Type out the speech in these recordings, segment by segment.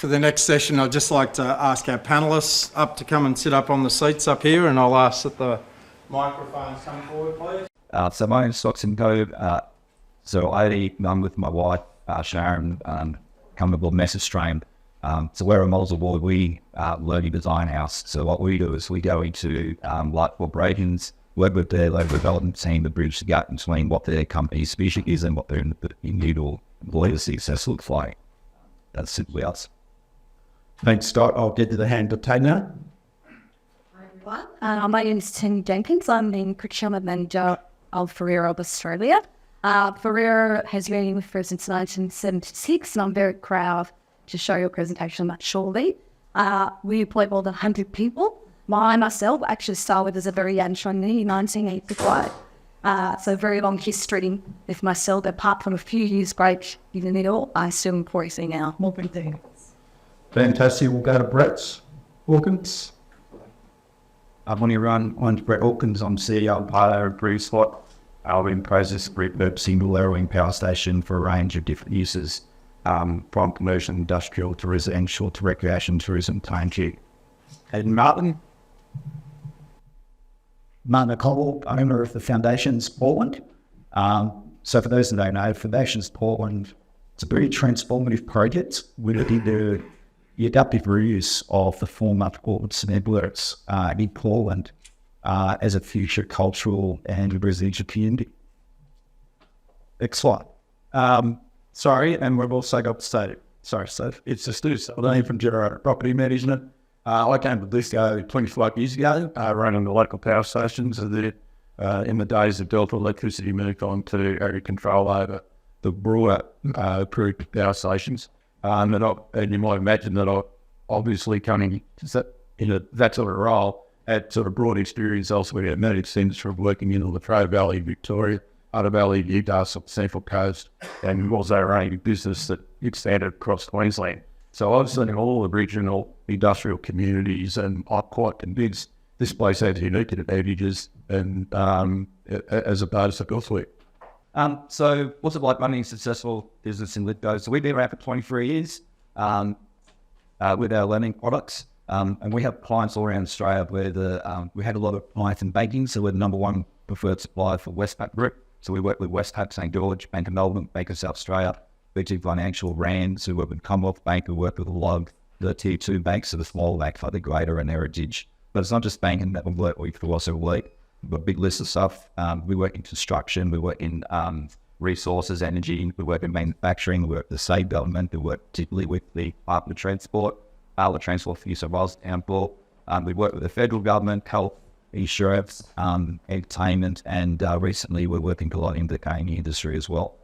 For the next session, I'd just like to ask our panellists up to come and sit up on the seats up here, and I'll ask that the microphones come forward, please. So my name's Stockton Cove. I'm with my wife, Sharon, come aboard Message Stream. So we're a models award. We learning design house. So what we do is we go into large corporations, work with their local development team to bridge the gap between what their company's species is and what their individual employees' success looks like. That's simply us. Thanks, Scott. I'll get to the hand of Tanya. Hi, everyone. My name is Tim Jenkins. I'm the procurement manager of Ferrero of Australia. Ferrero has been with us since 1976, and I'm very proud to show you a presentation on that shortly. We employ more than 100 people. Myself actually started as a very young trainee in 1985. So very long history with myself, apart from a few years break in the middle. I still employ now. More than things. Fantastic. We'll go to Brett Hawkins. I'm Brett Hawkins. I'm CEO and partner of BrewSpot. I've been process repurposing the Larrowing Power Station for a range of different uses, from commercial, industrial to residential to recreation, tourism. Thank you. And Martin O'Connell, owner of the Foundations Portland. So for those that don't know, Foundations Portland, it's a very transformative project. We're looking to the adaptive reuse of the former Portland cement works in Portland as a future cultural and residential community. Excellent. Sorry, and we've also got Steve. Sorry, Steve. It's just Stu from Generator Property Management. I came to Lithgow 25 years ago, running the local power stations. In the days of Delta Electricity, moved on to area control over the broader approved power stations. And you might imagine that I obviously coming in that sort of role, had sort of broad experience elsewhere. It made sense from working in the Latrobe Valley, Victoria, Hunter Valley, Newcastle, Central Coast, and also running a business that expanded across Queensland. So I've seen all the regional industrial communities, and I'm quite convinced this place has unique advantages and as opposed to elsewhere. So what's it like running a successful business in Lithgow? So we've been around for 23 years with our lending products. And we have clients all around Australia where we had a lot of clients in banking. So we're the number one preferred supplier for Westpac Group. So we work with Westpac, St. George, Bank of Melbourne, Bank of South Australia, BT Financial, Rands, who work with Commonwealth Bank, who work with a lot of the tier 2 banks, so the small banks like the Greater and Heritage. But it's not just banking that we work with, we also work. We've got a big list of stuff. We work in construction, we work in resources, energy, we work in manufacturing, we work with the state government, we work particularly with the Department of Transport, the Transport for New South Wales Council. We work with the federal government, health, insurance, entertainment, and recently we're working a lot in the gaming industry as well.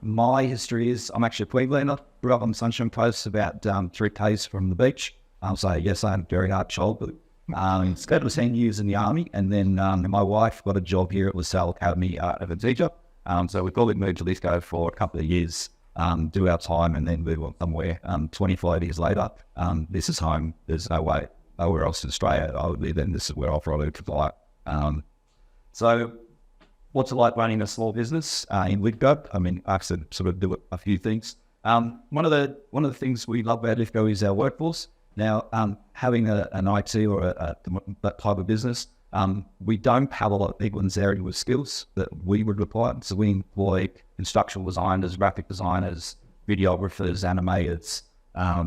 My history is I'm actually a Queenslander, grew up on Sunshine Coast, about 3 k's from the beach. So yes, I had a very hard childhood. Spent 10 years in the army, and then my wife got a job here at LaSalle Academy as a teacher. So we probably moved to Lithgow for a couple of years, do our time, and then move on somewhere. 25 years later, this is home. There's no way nowhere else in Australia I would live in. This is where I've wanted to fly. So what's it like running a small business in Lithgow? I mean, I can sort of do a few things. One of the things we love about Lithgow is our workforce. Now, having an IT or that type of business, we don't have a lot of people in this area with skills that we would require. So we employ instructional designers, graphic designers, videographers, animators,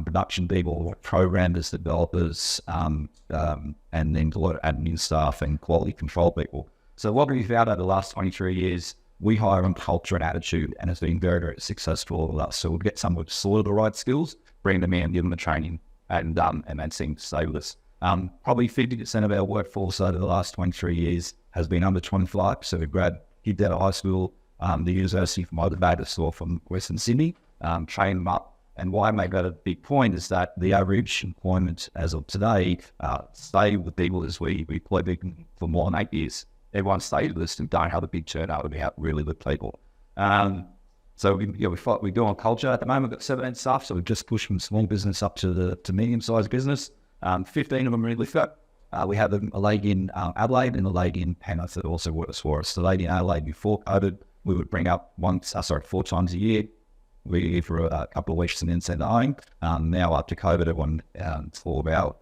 production people, programmers, developers, and then a lot of admin staff and quality control people. So what we've found over the last 23 years, we hire on culture and attitude, and it's been very, very successful with us. So we'll get someone with sort of the right skills, bring them in, give them the training, and that seems to stay with us. Probably 50% of our workforce over the last 23 years has been under 25. So we kids out of high school, the University from either Bathurst or from Western Sydney, train them up. And why I make that a big point is that the average employment as of today, stay with people as we employ people for more than 8 years. Everyone stays with us and don't have a big turnover. We have really good people. So we do on culture. At the moment, we've got 17 staff, so we've just pushed from small business up to medium-sized business. 15 of them are in Lithgow. We have a lady in Adelaide and a lady in Penrith that also works for us. The lady in Adelaide before COVID, we would bring up 4 times a year. we here for a couple of weeks and then sent home. Now after COVID, everyone it's all about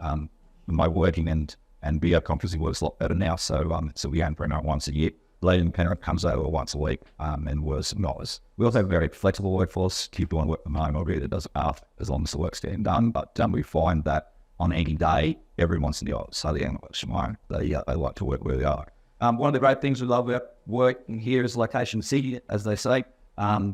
remote working and video conferencing works a lot better now. So we aim for once a year. Leading parent comes over once a week and works some hours. We also have a very flexible workforce. Keep doing work from home, or really doesn't matter as long as the work's getting done. But we find that on any day, everyone's in the office. So the young works from home. They like to work where they are. One of the great things we love about working here is location city, as they say.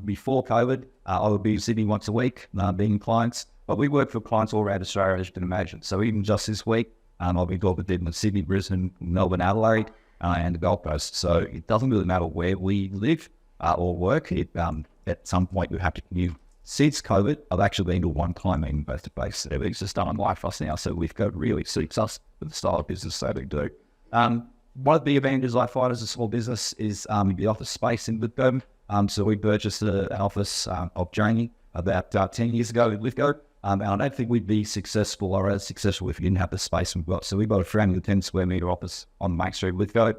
Before COVID, I would be in Sydney once a week, being clients. But we work for clients all around Australia, as you can imagine. So even just this week, I'll be talking to them in Sydney, Brisbane, Melbourne, Adelaide, and the Gold Coast. So it doesn't really matter where we live or work. At some point, we have to commute. Since COVID, I've actually been to one time in both the base. Everything's just done on live for us now. So we've got really suits us with the style of business that we do. One of the advantages I find as a small business is the office space in Lithgow. So we purchased an office of Jamie about 10 years ago in Lithgow. And I don't think we'd be successful or as successful if we didn't have the space we've got. So we've got a 310 square metre office on Main Street, Lithgow.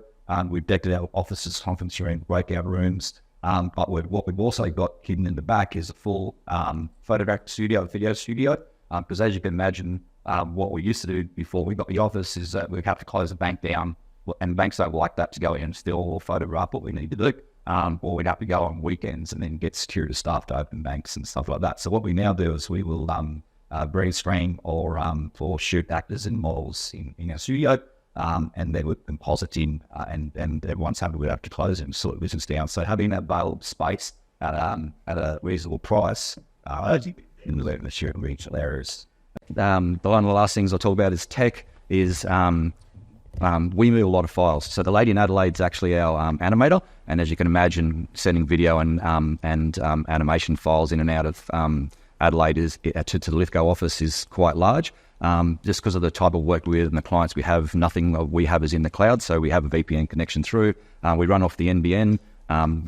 We've decked our offices, conference room, breakout rooms. But what we've also got hidden in the back is a full photographic studio, video studio. Because as you can imagine, what we used to do before we got the office is that we'd have to close the bank down. And banks don't like that to go in and still or photograph what we need to do. Or we'd have to go on weekends and then get security staff to open banks and stuff like that. So what we now do is we will green screen or shoot actors and models in our studio, and they would composite in, and everyone's happy we'd have to close and sort of business down. So having that available space at a reasonable price in the shared regional areas. One of the last things I'll talk about is tech. We move a lot of files. So the lady in Adelaide's actually our animator, and as you can imagine, sending video and animation files in and out of Adelaide to the Lithgow office is quite large. Just because of the type of work we're with and the clients we have, nothing we have is in the cloud, so we have a VPN connection through. We run off the NBN.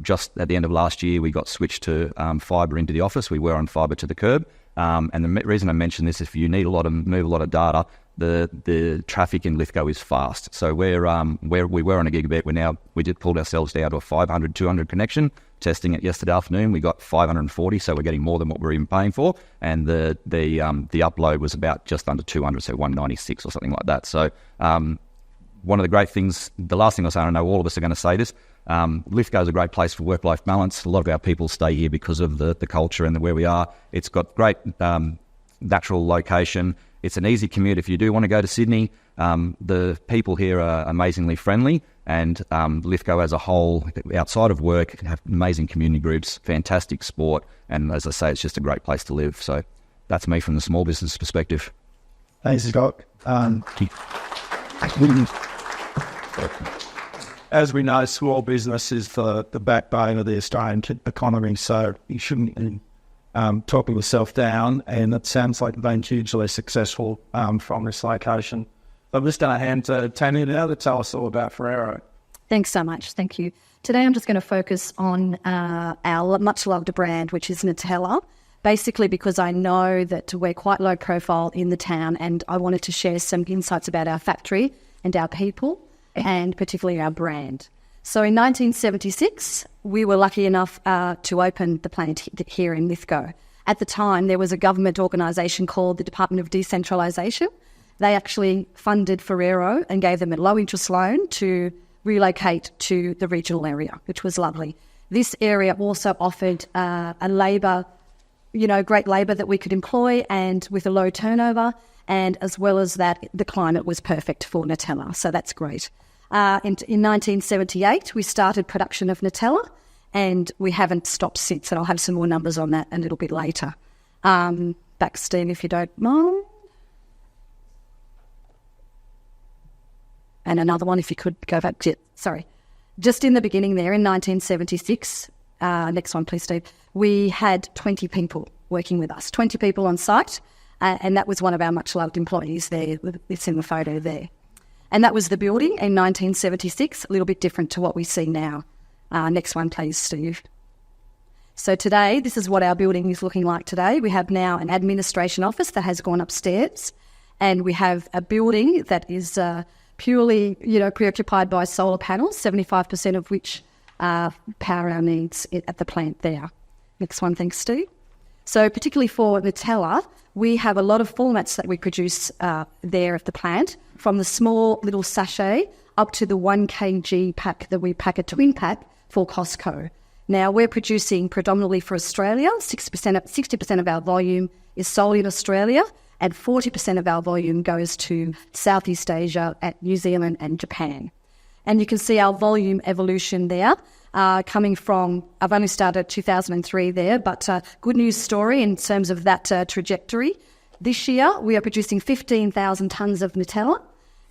Just at the end of last year, we got switched to fibre into the office. We were on fibre to the curb. And the reason I mention this is if you need move a lot of data, the traffic in Lithgow is fast. So where we were on a gigabit, we did pulled ourselves down to a 500, 200 connection. Testing it yesterday afternoon, we got 540, so we're getting more than what we're even paying for. And the upload was about just under 200, so 196 or something like that. So one of the great things, the last thing I'll say, I know all of us are going to say this, Lithgow is a great place for work-life balance. A lot of our people stay here because of the culture and where we are. It's got great natural location. It's an easy commute if you do want to go to Sydney. The people here are amazingly friendly, and Lithgow as a whole, outside of work, have amazing community groups, fantastic sport, and as I say, it's just a great place to live. So that's me from the small business perspective. Thanks, Scott. As we know, small business is the backbone of the Australian economy, so you shouldn't talk yourself down, and it sounds like you've been hugely successful from this location. I'm just going to hand to Tanya now to tell us all about Ferrero. Thanks so much. Thank you. Today I'm just going to focus on our much-loved brand, which is Nutella, basically because I know that we're quite low profile in the town, and I wanted to share some insights about our factory and our people, and particularly our brand. So in 1976, we were lucky enough to open the plant here in Lithgow. At the time, there was a government organisation called the Department of Decentralisation. They actually funded Ferrero and gave them a low-interest loan to relocate to the regional area, which was lovely. This area also offered a labour, great labour that we could employ, and with a low turnover, and as well as that, the climate was perfect for Nutella, so that's great. In 1978, we started production of Nutella, and we haven't stopped since, and I'll have some more numbers on that a little bit later. Back, Steve, if you don't mind. And another one, if you could go back. Sorry. Just in the beginning there, in 1976, next one, please, Steve, we had 20 people working with us, 20 people on site, and that was one of our much-loved employees there. It's in the photo there. And that was the building in 1976, a little bit different to what we see now. Next one, please, Steve. So today, this is what our building is looking like today. We have now an administration office that has gone upstairs, and we have a building that is purely, preoccupied by solar panels, 75% of which power our needs at the plant there. Next one, thanks, Steve. So particularly for Nutella, we have a lot of formats that we produce there at the plant, from the small little sachet up to the 1 kg pack that we pack a twin pack for Costco. Now, we're producing predominantly for Australia. 60% of our volume is sold in Australia, and 40% of our volume goes to Southeast Asia, at New Zealand and Japan. And you can see our volume evolution there, coming from, I've only started 2003 there, but good news story in terms of that trajectory. This year, we are producing 15,000 tonnes of Nutella.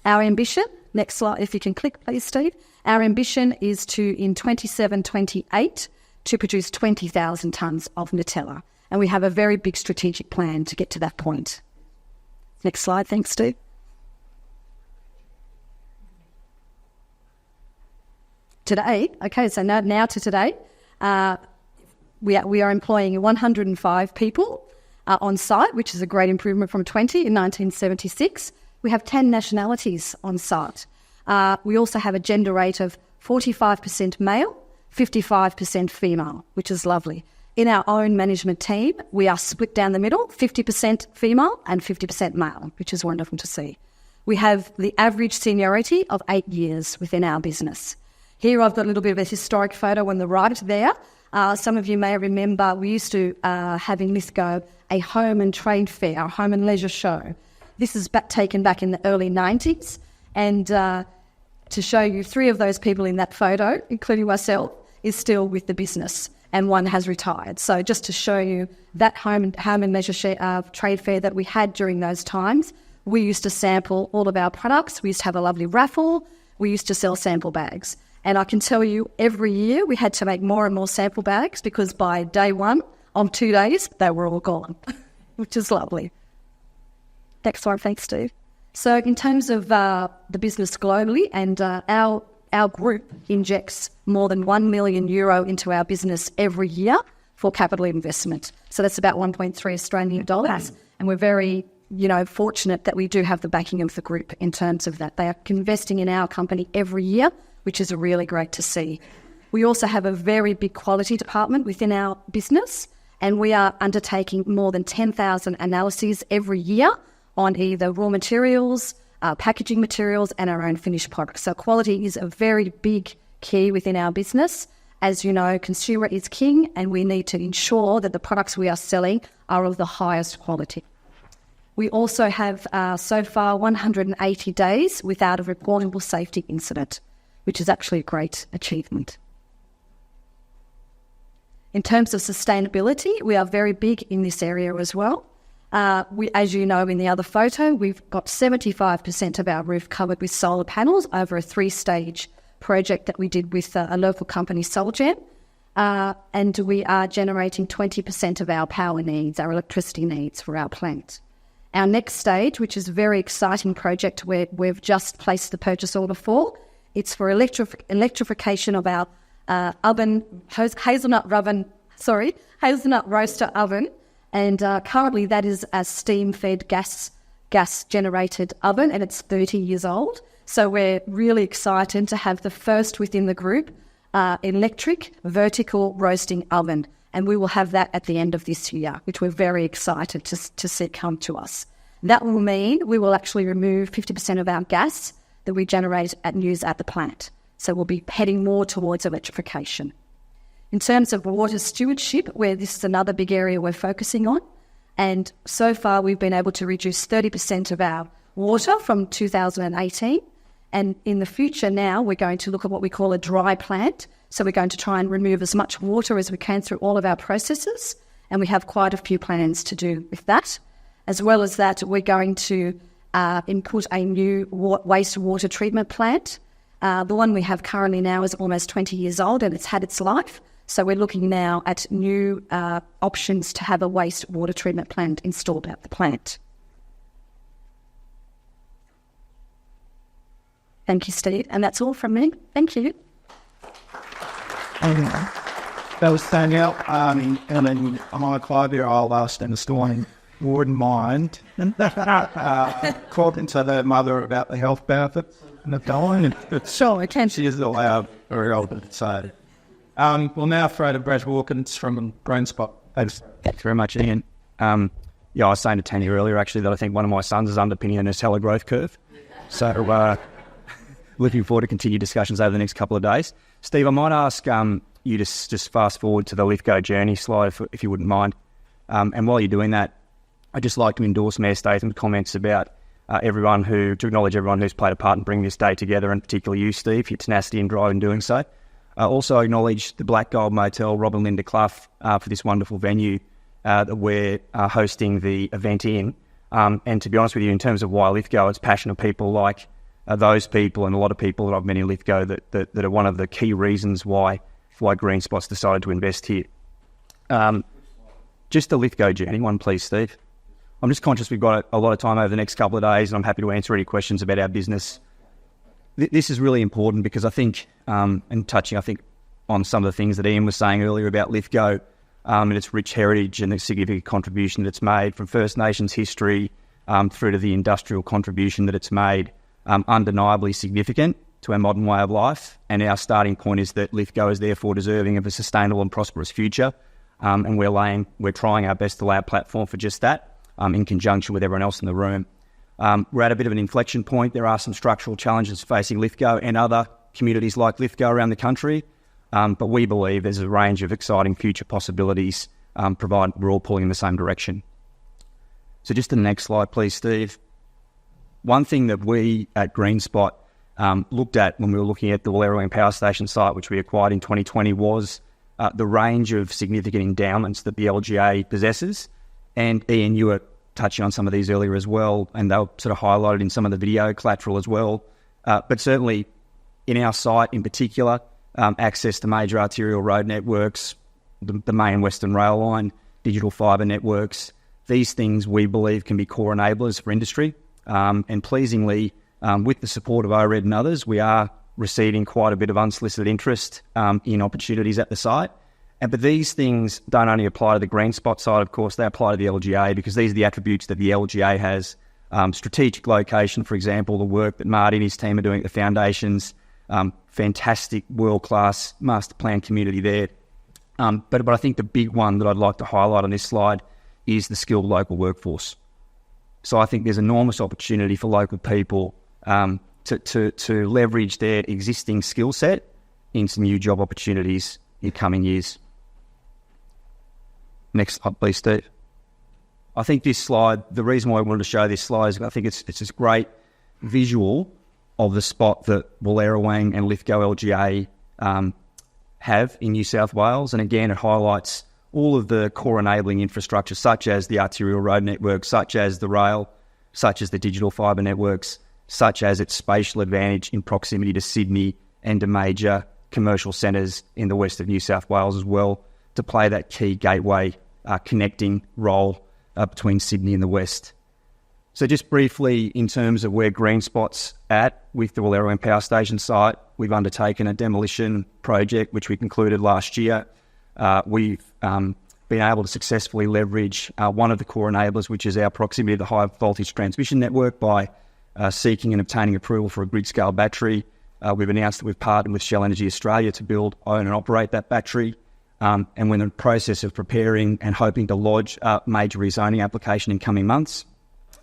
Our ambition, next slide, if you can click, please, Steve. Our ambition is to, in 27-28, to produce 20,000 tonnes of Nutella. And we have a very big strategic plan to get to that point. Next slide, thanks, Steve. Today, okay, so now to today, we are employing 105 people on site, which is a great improvement from 20 in 1976. We have 10 nationalities on site. We also have a gender rate of 45% male, 55% female, which is lovely. In our own management team, we are split down the middle, 50% female and 50% male, which is wonderful to see. We have the average seniority of 8 years within our business. Here I've got a little bit of a historic photo on the right there. Some of you may remember we used to have in Lithgow a home and trade fair, a home and leisure show. This is taken back in the early 90s, and to show you 3 of those people in that photo, including myself, is still with the business, and 1 has retired. So just to show you that home and leisure trade fair that we had during those times, we used to sample all of our products. We used to have a lovely raffle. We used to sell sample bags. And I can tell you every year we had to make more and more sample bags, because by day 1, on 2 days, they were all gone, which is lovely. Next slide, thanks, Steve. So in terms of the business globally, and our group injects more than €1 million into our business every year for capital investment. So that's about 1.3 Australian dollars. And we're very, fortunate that we do have the backing of the group in terms of that. They are investing in our company every year, which is really great to see. We also have a very big quality department within our business, and we are undertaking more than 10,000 analyses every year on either raw materials, packaging materials, and our own finished products. So quality is a very big key within our business. As you know, consumer is king, and we need to ensure that the products we are selling are of the highest quality. We also have so far 180 days without a reportable safety incident, which is actually a great achievement. In terms of sustainability, we are very big in this area as well. As you know in the other photo, we've got 75% of our roof covered with solar panels over a 3-stage project that we did with a local company, Solgen. And we are generating 20% of our power needs, our electricity needs for our plant. Our next stage, which is a very exciting project where we've just placed the purchase order for, it's for electrification of our hazelnut roaster oven. And currently that is a steam-fed gas-generated oven, and it's 30 years old. So we're really excited to have the first within the group electric vertical roasting oven. And we will have that at the end of this year, which we're very excited to see come to us. That will mean we will actually remove 50% of our gas that we generate and use at the plant. So we'll be heading more towards electrification. In terms of water stewardship, where this is another big area we're focusing on, and so far we've been able to reduce 30% of our water from 2018. And in the future now, we're going to look at what we call a dry plant. So we're going to try and remove as much water as we can through all of our processes. And we have quite a few plans to do with that. As well as that, we're going to input a new wastewater treatment plant. The one we have currently now is almost 20 years old and it's had its life. So we're looking now at new options to have a wastewater treatment plant installed at the plant. Thank you, Steve. And that's all from me. Thank you. That was Danielle, and then my 5-year-old asked in the story, wouldn't mind, talking to the mother about the health benefits and the dying. Sure, I can. She is allowed very old to say. We'll now throw to Brett Hawkins from Brain Spot. Thanks very much, Ian. Yeah, I was saying to Tanya earlier, actually, that I think one of my sons is underpinning a stellar growth curve. So looking forward to continued discussions over the next couple of days. Steve, I might ask you to just fast forward to the Lithgow journey slide, if you wouldn't mind. And while you're doing that, I'd just like to endorse Mayor Statham's comments about to acknowledge everyone who's played a part in bringing this day together, and particularly you, Steve, your tenacity and drive in doing so. Also acknowledge the Black Gold Motel, Rob and Linda Clough, for this wonderful venue that we're hosting the event in. And to be honest with you, in terms of why Lithgow, it's passionate people like those people and a lot of people that I've met in Lithgow that are one of the key reasons why Green Spot's decided to invest here. Just the Lithgow journey, one please, Steve. I'm just conscious we've got a lot of time over the next couple of days, and I'm happy to answer any questions about our business. This is really important because I think, and touching, I think, on some of the things that Ian was saying earlier about Lithgow and its rich heritage and the significant contribution that it's made from First Nations history through to the industrial contribution that it's made, undeniably significant to our modern way of life. And our starting point is that Lithgow is therefore deserving of a sustainable and prosperous future. And we're trying our best to lay a platform for just that, in conjunction with everyone else in the room. We're at a bit of an inflection point. There are some structural challenges facing Lithgow and other communities like Lithgow around the country, but we believe there's a range of exciting future possibilities, provided we're all pulling in the same direction. So just the next slide, please, Steve. One thing that we at Green Spot looked at when we were looking at the Wallerawang Power Station site, which we acquired in 2020, was the range of significant endowments that the LGA possesses. And Ian, you were touching on some of these earlier as well, and they were sort of highlighted in some of the video collateral as well. But certainly in our site in particular, access to major arterial road networks, the main Western Rail Line, digital fibre networks, these things we believe can be core enablers for industry. And pleasingly, with the support of ORED and others, we are receiving quite a bit of unsolicited interest in opportunities at the site. But these things don't only apply to the Green Spot side, of course, they apply to the LGA, because these are the attributes that the LGA has. Strategic location, for example, the work that Marty and his team are doing at the foundations, fantastic world-class master plan community there. But I think the big one that I'd like to highlight on this slide is the skilled local workforce. So I think there's enormous opportunity for local people to leverage their existing skill set into new job opportunities in coming years. Next slide, please, Steve. I think this slide, the reason why I wanted to show this slide is I think it's this great visual of the spot that Wallerawang and Lithgow LGA have in New South Wales. And again, it highlights all of the core enabling infrastructure, such as the arterial road network, such as the rail, such as the digital fibre networks, such as its spatial advantage in proximity to Sydney and to major commercial centres in the west of New South Wales as well, to play that key gateway connecting role between Sydney and the west. So just briefly, in terms of where Green Spot's at with the Wallerawang Power Station site, we've undertaken a demolition project which we concluded last year. We've been able to successfully leverage one of the core enablers, which is our proximity to the high voltage transmission network, by seeking and obtaining approval for a grid-scale battery. We've announced that we've partnered with Shell Energy Australia to build, own and operate that battery. And we're in the process of preparing and hoping to lodge a major rezoning application in coming months.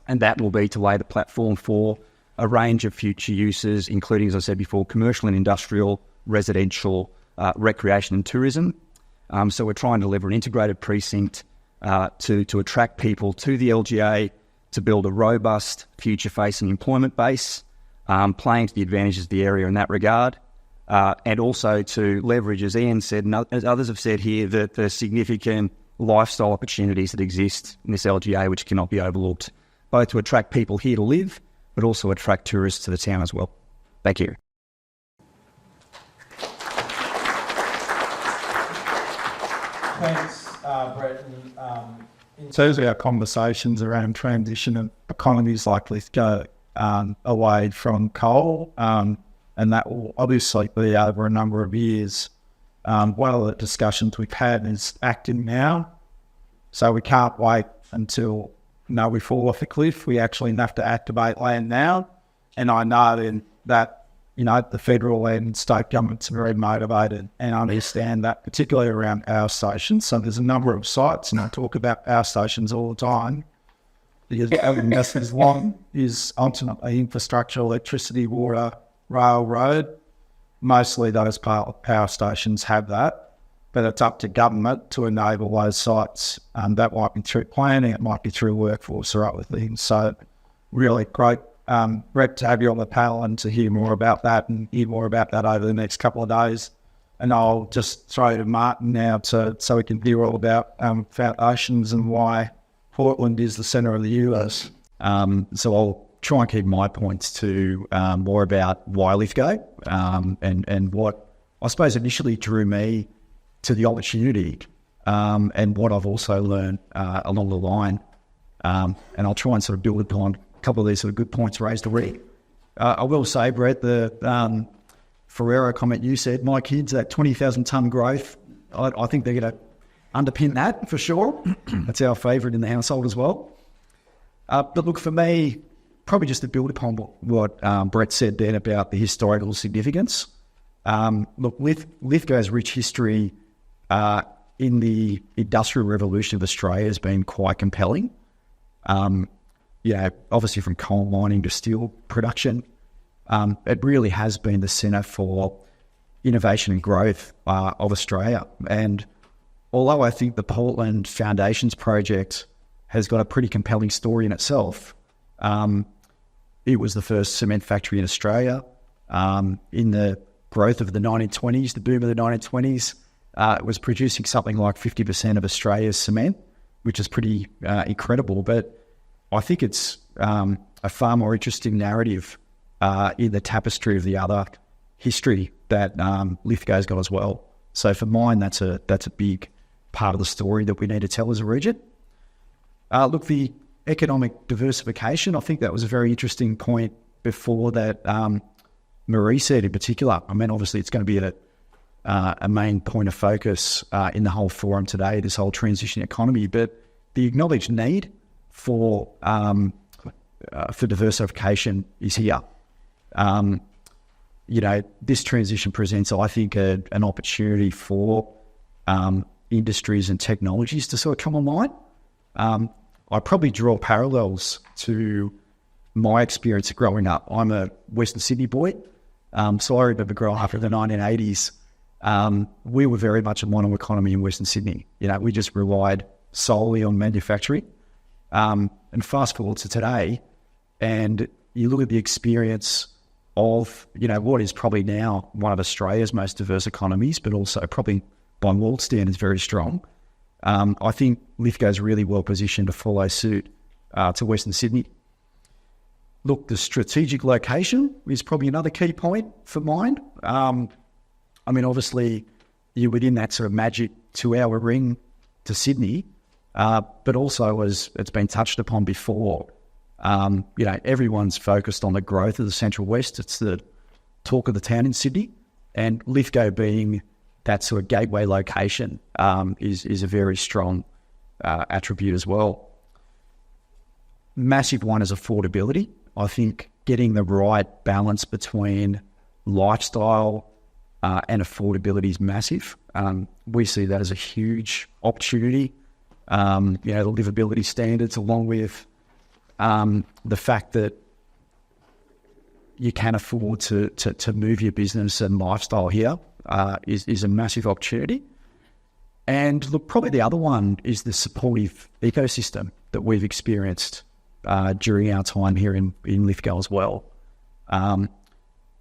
And that will be to lay the platform for a range of future uses, including, as I said before, commercial and industrial, residential, recreation and tourism. So we're trying to deliver an integrated precinct to attract people to the LGA, to build a robust future-facing employment base, playing to the advantages of the area in that regard. And also to leverage, as Ian said, and as others have said here, the significant lifestyle opportunities that exist in this LGA, which cannot be overlooked, both to attract people here to live, but also attract tourists to the town as well. Thank you. Thanks, Brett. In terms of our conversations around transition of economies like Lithgow away from coal, and that will obviously be over a number of years. One of the discussions we've had is acting now. So we can't wait until we fall off a cliff. We actually have to activate land now. And I know then that, the federal and state governments are very motivated and understand that, particularly around power stations. So there's a number of sites, and I talk about power stations all the time. Because as long as ultimately infrastructure, electricity, water, rail, road, mostly those power stations have that, but it's up to government to enable those sites. That might be through planning, it might be through workforce or other things. So really great, Brett, to have you on the panel and to hear more about that and hear more about that over the next couple of days. And I'll just throw to Martin now so we can hear all about foundations and why Portland is the centre of the US. So I'll try and keep my points to more about why Lithgow and what I suppose initially drew me to the opportunity and what I've also learned along the line. And I'll try and sort of build upon a couple of these sort of good points raised already. I will say, Brett, the Ferrero comment you said, my kids, that 20,000 tonne growth, I think they're going to underpin that for sure. That's our favourite in the household as well. But look, for me, probably just to build upon what Brett said then about the historical significance. Look, Lithgow's rich history in the industrial revolution of Australia has been quite compelling. Obviously from coal mining to steel production, it really has been the centre for innovation and growth of Australia. And although I think the Portland Foundations project has got a pretty compelling story in itself, it was the first cement factory in Australia. In the growth of the 1920s, the boom of the 1920s, it was producing something like 50% of Australia's cement, which is pretty incredible. But I think it's a far more interesting narrative in the tapestry of the other history that Lithgow's got as well. So for mine, that's a big part of the story that we need to tell as a region. Look, the economic diversification, I think that was a very interesting point before that Marie said in particular. I mean, obviously it's going to be a main point of focus in the whole forum today, this whole transition economy, but the acknowledged need for diversification is here. This transition presents, I think, an opportunity for industries and technologies to sort of come online. I probably draw parallels to my experience of growing up. I'm a Western Sydney boy, so I remember growing up in the 1980s. We were very much a mono economy in Western Sydney. We just relied solely on manufacturing. And fast forward to today, and you look at the experience of, what is probably now one of Australia's most diverse economies, but also probably by world standards very strong. I think Lithgow's really well positioned to follow suit to Western Sydney. Look, the strategic location is probably another key point for mine. Obviously, you're within that sort of magic 2-hour ring to Sydney, but also, as it's been touched upon before, everyone's focused on the growth of the Central West. It's the talk of the town in Sydney, and Lithgow being that sort of gateway location is a very strong attribute as well. Massive one is affordability. I think getting the right balance between lifestyle and affordability is massive. We see that as a huge opportunity. The livability standards, along with the fact that you can afford to move your business and lifestyle here is a massive opportunity. And look, probably the other one is the supportive ecosystem that we've experienced during our time here in Lithgow as well.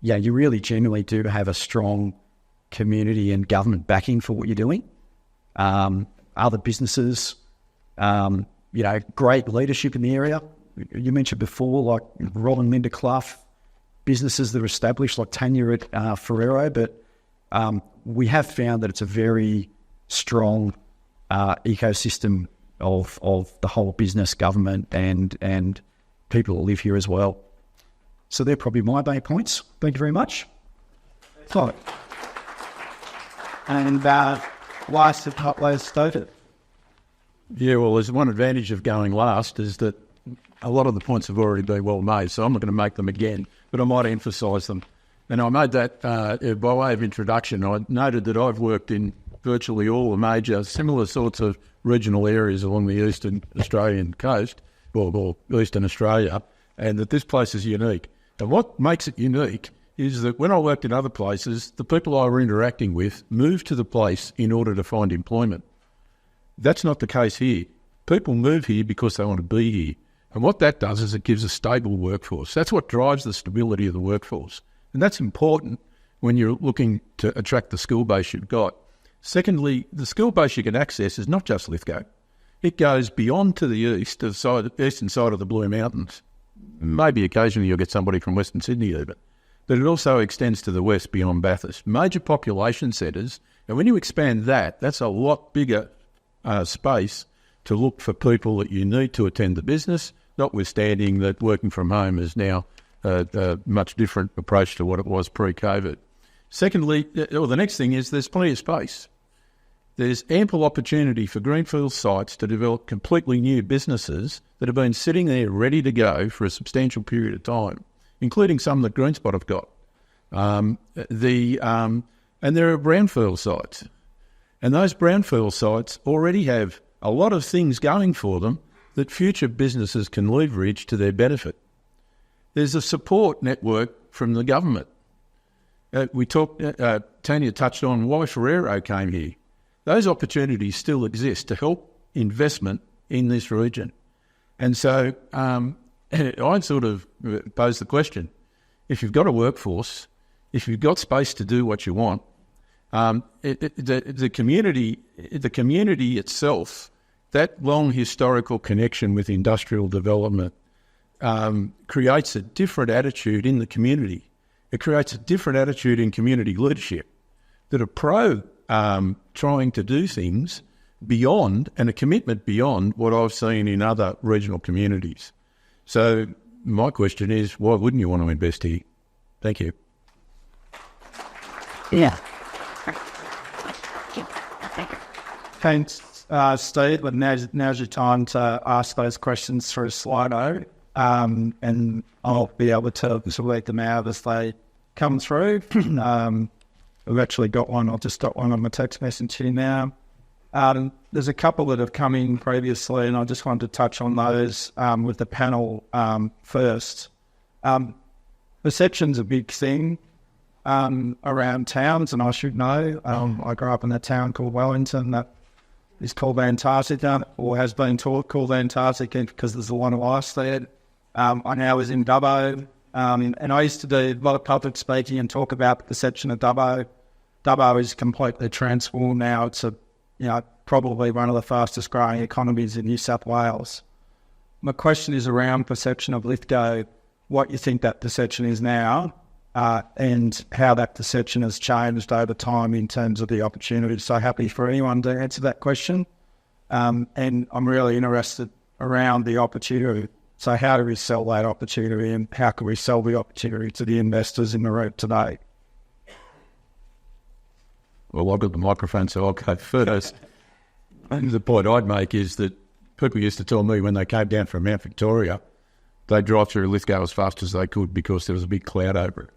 You really genuinely do have a strong community and government backing for what you're doing. Other businesses, great leadership in the area. You mentioned before, like Rob and Linda Clough, businesses that are established like Tanya at Ferrero, but we have found that it's a very strong ecosystem of the whole business, government, and people that live here as well. So they're probably my main points. Thank you very much. So, and last of top last stated. Yeah, well, there's one advantage of going last is that a lot of the points have already been well made, so I'm not going to make them again, but I might emphasise them. And I made that by way of introduction. I noted that I've worked in virtually all the major similar sorts of regional areas along the eastern Australian coast, or eastern Australia, and that this place is unique. And what makes it unique is that when I worked in other places, the people I were interacting with moved to the place in order to find employment. That's not the case here. People move here because they want to be here. And what that does is it gives a stable workforce. That's what drives the stability of the workforce. And that's important when you're looking to attract the skill base you've got. Secondly, the skill base you can access is not just Lithgow. It goes beyond to the eastern side of the Blue Mountains. Maybe occasionally you'll get somebody from Western Sydney even. But it also extends to the west beyond Bathurst. Major population centres, and when you expand that, that's a lot bigger space to look for people that you need to attend the business, notwithstanding that working from home is now a much different approach to what it was pre-COVID. Secondly, the next thing is there's plenty of space. There's ample opportunity for greenfield sites to develop completely new businesses that have been sitting there ready to go for a substantial period of time, including some that Greenspot have got. And there are brownfield sites. And those brownfield sites already have a lot of things going for them that future businesses can leverage to their benefit. There's a support network from the government. Tanya touched on why Ferrero came here. Those opportunities still exist to help investment in this region. And so I'd sort of pose the question, if you've got a workforce, if you've got space to do what you want, the community itself, that long historical connection with industrial development creates a different attitude in the community. It creates a different attitude in community leadership that are pro trying to do things beyond, and a commitment beyond what I've seen in other regional communities. So my question is, why wouldn't you want to invest here? Thank you. Yeah. Thanks, Steve. But now's your time to ask those questions through Slido, and I'll be able to select them out as they come through. I've actually got one. I've just got one on my text message here now. There's a couple that have come in previously, and I just wanted to touch on those with the panel first. Perception's a big thing around towns, and I should know. I grew up in a town called Wellington that is called Antarctica, or has been called Antarctica because there's a lot of ice there. I now was in Dubbo, and I used to do a lot of public speaking and talk about the perception of Dubbo. Dubbo is completely transformed now. It's probably one of the fastest growing economies in New South Wales. My question is around perception of Lithgow, what you think that perception is now, and how that perception has changed over time in terms of the opportunities. So happy for anyone to answer that question. And I'm really interested around the opportunity. So how do we sell that opportunity, and how can we sell the opportunity to the investors in the room today? Well, I've got the microphone, so I'll go first. And the point I'd make is that people used to tell me when they came down from Mount Victoria, they'd drive through Lithgow as fast as they could because there was a big cloud over it.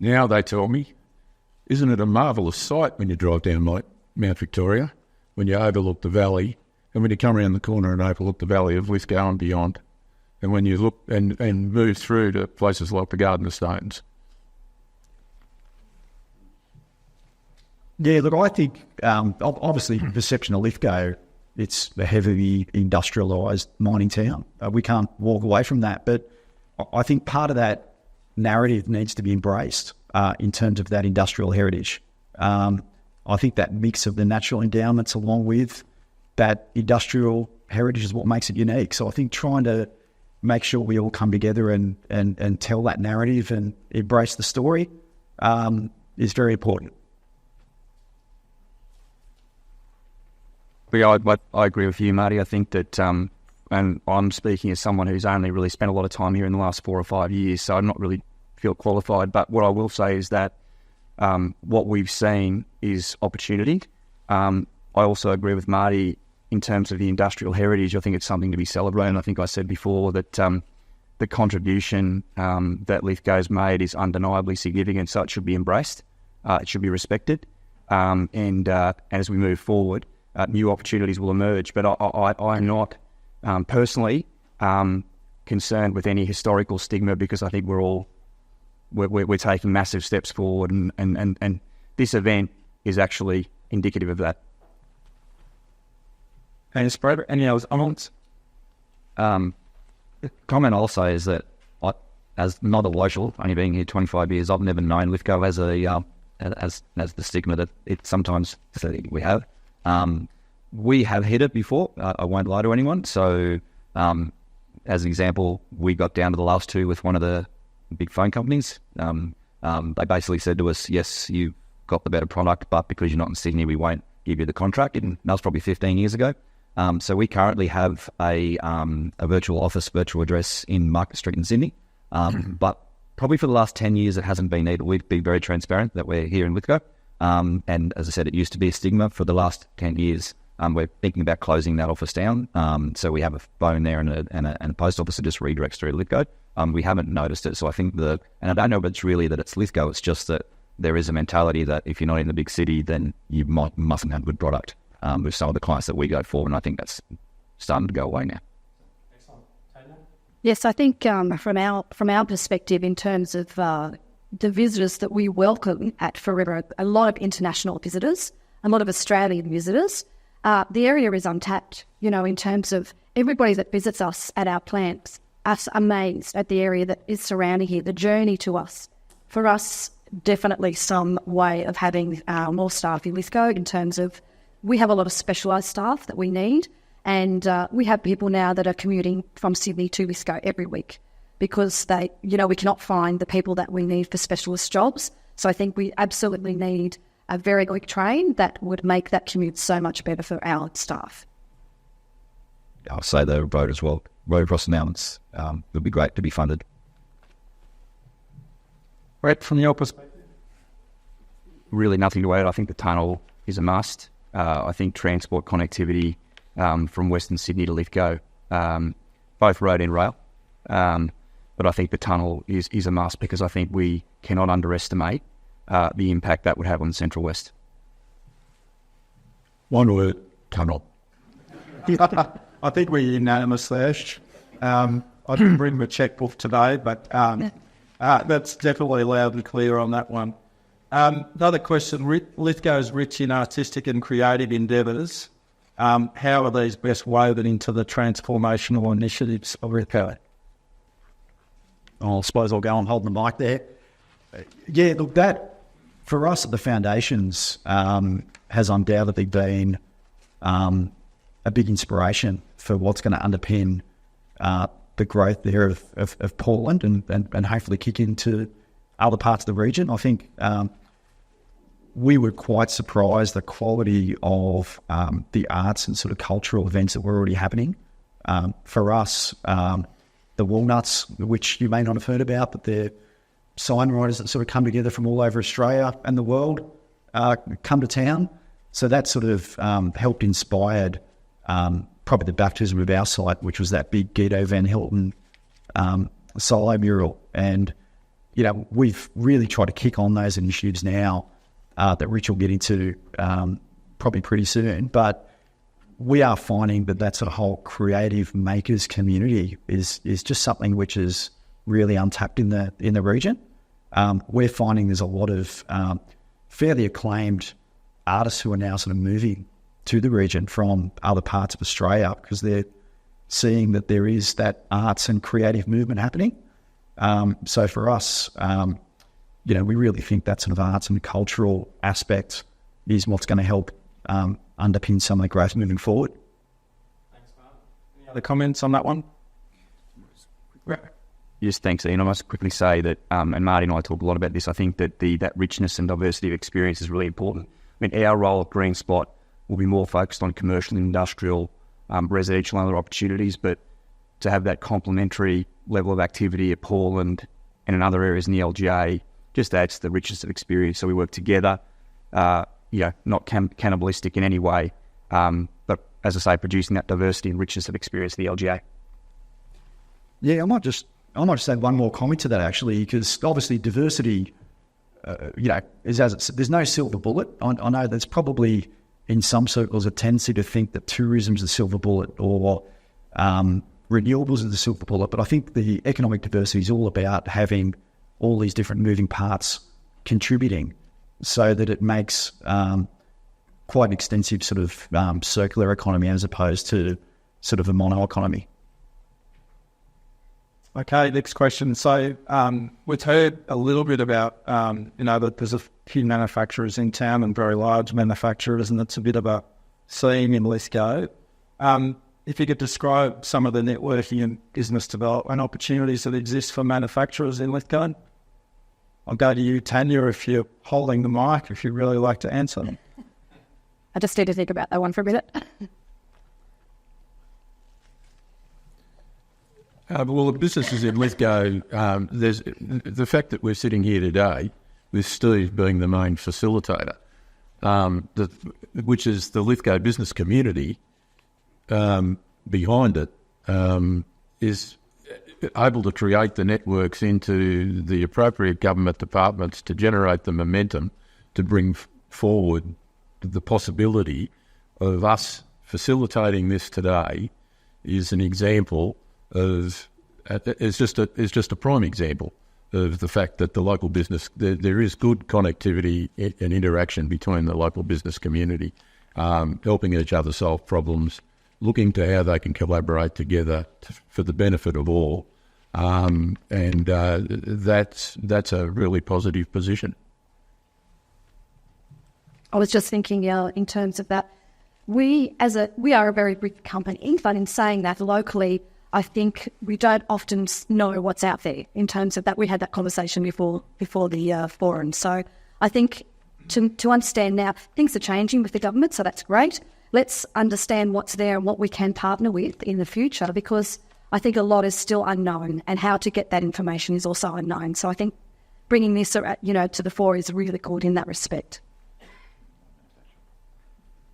Now they tell me, isn't it a marvellous sight when you drive down Mount Victoria, when you overlook the valley, and when you come around the corner and overlook the valley of Lithgow and beyond, and when you look and move through to places like the Garden of Stones. Yeah, look, I think obviously perception of Lithgow, it's a heavily industrialised mining town. We can't walk away from that. But I think part of that narrative needs to be embraced in terms of that industrial heritage. I think that mix of the natural endowments along with that industrial heritage is what makes it unique. So I think trying to make sure we all come together and tell that narrative and embrace the story is very important. I agree with you, Marty. I think that, and I'm speaking as someone who's only really spent a lot of time here in the last 4 or 5 years, so I'm not really feel qualified. But what I will say is that what we've seen is opportunity. I also agree with Marty in terms of the industrial heritage. I think it's something to be celebrated. I think I said before that the contribution that Lithgow's made is undeniably significant, so it should be embraced. It should be respected. And as we move forward, new opportunities will emerge. But I'm not personally concerned with any historical stigma, because I think we're taking massive steps forward, and this event is actually indicative of that. And Spread, any other comments? The comment also is that as not a local, only being here 25 years, I've never known Lithgow as the stigma that it sometimes we have. We have hit it before. I won't lie to anyone. So, as an example, we got down to the last two with one of the big phone companies. They basically said to us, "Yes, you got the better product, but because you're not in Sydney, we won't give you the contract." And that was probably 15 years ago. So we currently have a virtual office, virtual address in Market Street in Sydney. But probably for the last 10 years, it hasn't been needed. We've been very transparent that we're here in Lithgow. And as I said, it used to be a stigma. For the last 10 years, we're thinking about closing that office down. So we have a phone there and a post office that just redirects through Lithgow. We haven't noticed it. So I think and I don't know if it's really that it's Lithgow. It's just that there is a mentality that if you're not in the big city, then you mustn't have good product. With some of the clients that we go for, and I think that's starting to go away now. Yes, I think from our perspective, in terms of the visitors that we welcome at Forever, a lot of international visitors, a lot of Australian visitors. The area is untapped, in terms of everybody that visits us at our plants, us amazed at the area that is surrounding here, the journey to us. For us, definitely some way of having more staff in Lithgow, in terms of we have a lot of specialised staff that we need, and we have people now that are commuting from Sydney to Lithgow every week because we cannot find the people that we need for specialist jobs. So I think we absolutely need a very quick train that would make that commute so much better for our staff. I'll say the road as well. Road across the mountains would be great to be funded. Brett, from your perspective? Really nothing to add. I think the tunnel is a must. I think transport connectivity from Western Sydney to Lithgow, both road and rail. But I think the tunnel is a must, because I think we cannot underestimate the impact that would have on Central West. One word, tunnel. I think we're unanimous there. I didn't bring my checkbook today, but that's definitely loud and clear on that one. Another question, Lithgow is rich in artistic and creative endeavours. How are these best woven into the transformational initiatives of Lithgow? I suppose I'll go and hold the mic there. Yeah, look, that, for us at the Foundations, has undoubtedly been a big inspiration for what's going to underpin the growth there of Portland and hopefully kick into other parts of the region. I think we were quite surprised the quality of the arts and sort of cultural events that were already happening. For us, the Walnuts, which you may not have heard about, but they're sign writers that sort of come together from all over Australia and the world, come to town. So that sort of helped inspired probably the baptism of our site, which was that big Guido Van Hilton solo mural. And we've really tried to kick on those initiatives now that Rich will get into probably pretty soon. But we are finding that sort of whole creative makers community is just something which is really untapped in the region. We're finding there's a lot of fairly acclaimed artists who are now sort of moving to the region from other parts of Australia because they're seeing that there is that arts and creative movement happening. So for us, we really think that sort of arts and cultural aspect is what's going to help underpin some of the growth moving forward. Thanks, Mark. Any other comments on that one? Yes, thanks, Ian. I must quickly say that, and Marty and I talked a lot about this, I think that that richness and diversity of experience is really important. I mean, our role at Green Spot will be more focused on commercial, industrial, residential and other opportunities, but to have that complementary level of activity at Portland and in other areas in the LGA just adds to the richness of experience. So we work together, not cannibalistic in any way, but as I say, producing that diversity and richness of experience in the LGA. Yeah, I might just I might just add one more comment to that, actually, because obviously diversity, there's no silver bullet. I know there's probably in some circles a tendency to think that tourism is the silver bullet or renewables is the silver bullet, but I think the economic diversity is all about having all these different moving parts contributing so that it makes quite an extensive sort of circular economy as opposed to sort of a mono economy. Okay, next question. So we've heard a little bit about, that there's a few manufacturers in town and very large manufacturers, and it's a bit of a theme in Lithgow. If you could describe some of the networking and business development opportunities that exist for manufacturers in Lithgow. I'll go to you, Tanya, if you're holding the mic, if you'd really like to answer them. I just need to think about that one for a minute. Well, the businesses in Lithgow, there's the fact that we're sitting here today with Steve being the main facilitator, which is the Lithgow business community behind it, is able to create the networks into the appropriate government departments to generate the momentum to bring forward the possibility of us facilitating this today is an example of it's just a prime example of the fact that the local business there is good connectivity and interaction between the local business community, helping each other solve problems, looking to how they can collaborate together for the benefit of all, and that's a really positive position. I was just thinking, in terms of that, we are a very big company, but in saying that locally, I think we don't often know what's out there in terms of that. We had that conversation before the forum. So I think to understand now, things are changing with the government, so that's great. Let's understand what's there and what we can partner with in the future, because I think a lot is still unknown, and how to get that information is also unknown. So I think bringing this, to the fore is really good in that respect.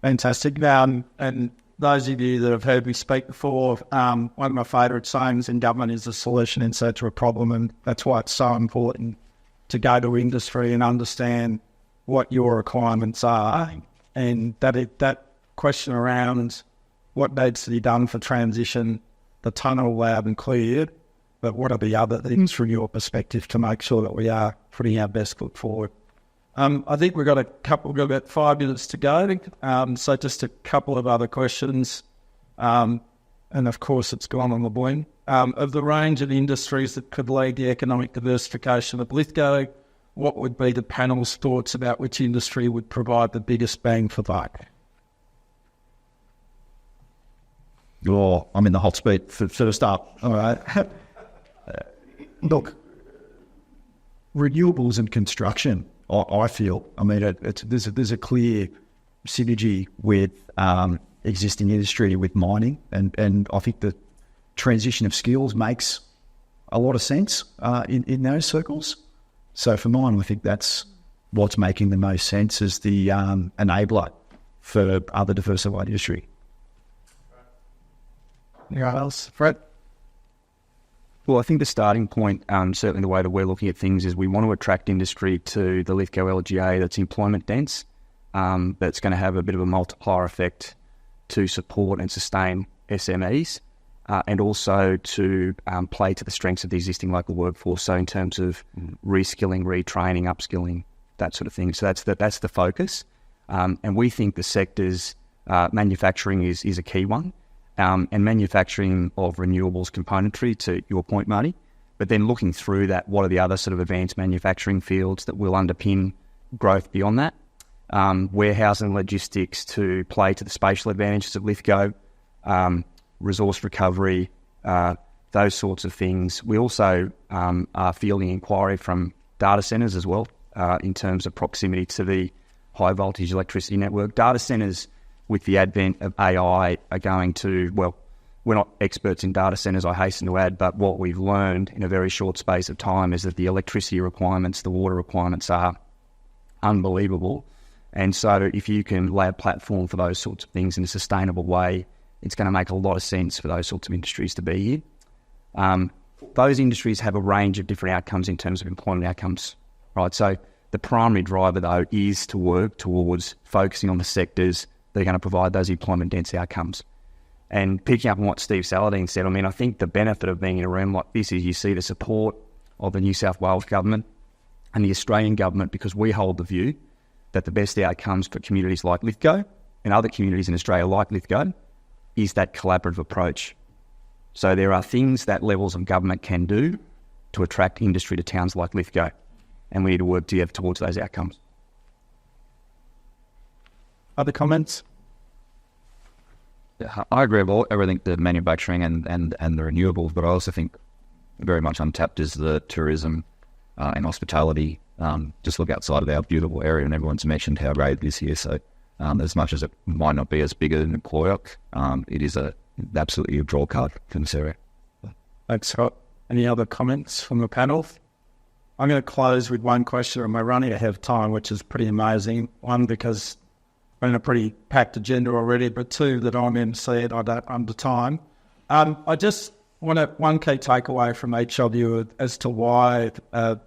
Fantastic. And those of you that have heard me speak before, one of my favourite sayings in government is a solution in search of a problem, and that's why it's so important to go to industry and understand what your requirements are, and that question around what needs to be done for transition, the tunnel loud and cleared, but what are the other things from your perspective to make sure that we are putting our best foot forward. I think we've got about 5 minutes to go, so just a couple of other questions, and of course it's gone on the boing. Of the range of industries that could lead the economic diversification of Lithgow, what would be the panel's thoughts about which industry would provide the biggest bang for buck? Oh, I'm in the hot seat first up. All right. Look, renewables and construction, I feel. I mean, there's a clear synergy with existing industry, with mining, and I think the transition of skills makes a lot of sense in those circles. So for mine, I think that's what's making the most sense as the enabler for other diversified industry. Anyone else? Fred? Well, I think the starting point, certainly the way that we're looking at things, is we want to attract industry to the Lithgow LGA that's employment dense, that's going to have a bit of a multiplier effect to support and sustain SMEs, and also to play to the strengths of the existing local workforce. So in terms of reskilling, retraining, upskilling, that sort of thing. So that's the focus. And we think the sectors, manufacturing is a key one. And manufacturing of renewables componentry, to your point, Marty, but then looking through that, what are the other sort of advanced manufacturing fields that will underpin growth beyond that? Warehousing and logistics to play to the spatial advantages of Lithgow, resource recovery, those sorts of things. We also are fielding inquiry from data centres as well, in terms of proximity to the high voltage electricity network. Data centres, with the advent of AI, are going to, well, we're not experts in data centres, I hasten to add, but what we've learned in a very short space of time is that the electricity requirements, the water requirements are unbelievable. And so if you can lay a platform for those sorts of things in a sustainable way, it's going to make a lot of sense for those sorts of industries to be here. those industries have a range of different outcomes in terms of employment outcomes, right? So the primary driver, though, is to work towards focusing on the sectors that are going to provide those employment dense outcomes. And picking up on what Steve Saladin said, I mean, I think the benefit of being in a room like this is you see the support of the New South Wales government and the Australian government, because we hold the view that the best outcomes for communities like Lithgow and other communities in Australia like Lithgow is that collaborative approach. So there are things that levels of government can do to attract industry to towns like Lithgow, and we need to work together towards those outcomes. Other comments? Yeah, I agree with everything, the manufacturing and the renewables, but I also think very much untapped is the tourism and hospitality. Just look outside of our beautiful area, and everyone's mentioned how great this year. So as much as it might not be as big an employer, it is absolutely a draw card for this area. Thanks, Scott. Any other comments from the panel? I'm going to close with one question, and we're running ahead of time, which is pretty amazing. One, because we're in a pretty packed agenda already, but two, that I'm emceed, I don't under time. I just want one key takeaway from each of you as to why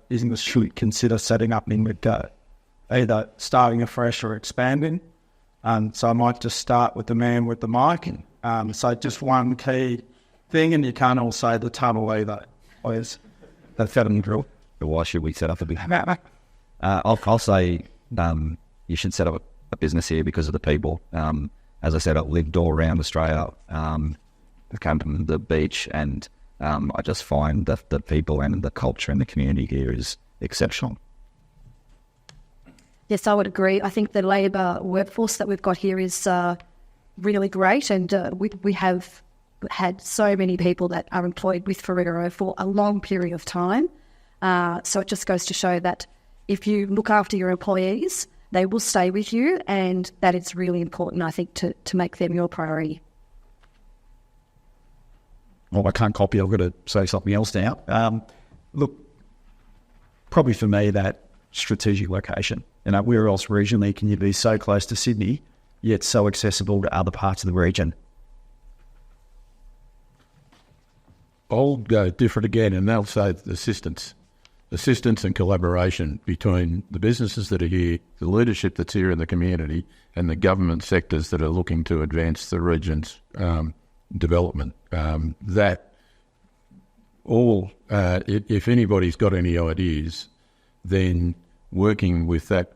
business should consider setting up in Lithgow, either starting afresh or expanding. So I might just start with the man with the mic. So just one key thing, and you can't all say the tunnel either, please. That's out of the drill. But why should we set up a business? I'll say you should set up a business here because of the people. As I said, I've lived all around Australia. I've come from the beach, and I just find that the people and the culture and the community here is exceptional. Yes, I would agree. I think the labour workforce that we've got here is really great, and we have had so many people that are employed with Ferrero for a long period of time. So it just goes to show that if you look after your employees, they will stay with you, and that it's really important, I think, to make them your priority. Well, I can't copy. I've got to say something else now. Look, probably for me, that strategic location. Where else regionally can you be so close to Sydney, yet so accessible to other parts of the region? I'll go different again, and they'll say assistance and collaboration between the businesses that are here, the leadership that's here in the community, and the government sectors that are looking to advance the region's development. That all, if anybody's got any ideas, then working with that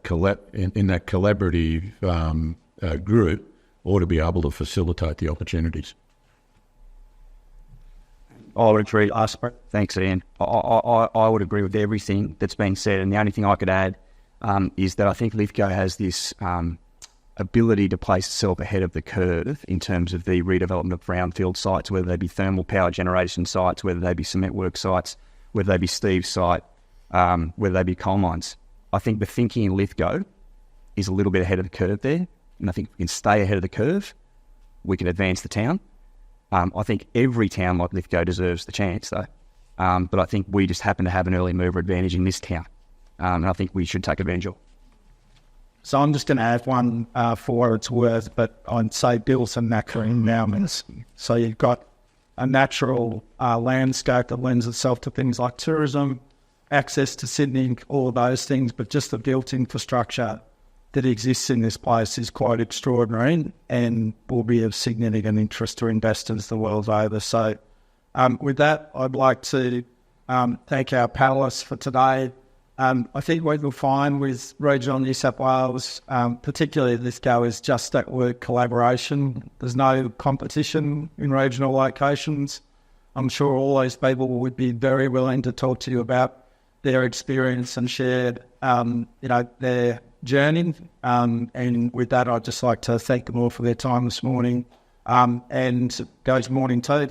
in that collaborative group ought to be able to facilitate the opportunities. I would agree. Thanks, Ian. I would agree with everything that's been said, and the only thing I could add is that I think Lithgow has this ability to place itself ahead of the curve in terms of the redevelopment of brownfield sites, whether they be thermal power generation sites, whether they be cement work sites, whether they be Steve's site, whether they be coal mines. I think the thinking in Lithgow is a little bit ahead of the curve there, and I think if we can stay ahead of the curve, we can advance the town. I think every town like Lithgow deserves the chance, though. But I think we just happen to have an early mover advantage in this town, and I think we should take advantage of it. So I'm just going to add one for what it's worth, but I'd say build some natural endowments. So you've got a natural landscape that lends itself to things like tourism, access to Sydney, all of those things, but just the built infrastructure that exists in this place is quite extraordinary and will be of significant interest to investors the world over. So with that, I'd like to thank our panellists for today. I think what you'll find with regional New South Wales, particularly Lithgow, is just that word collaboration. There's no competition in regional locations. I'm sure all those people would be very willing to talk to you about their experience and share, their journey. And with that, I'd just like to thank them all for their time this morning. And goes morning tea.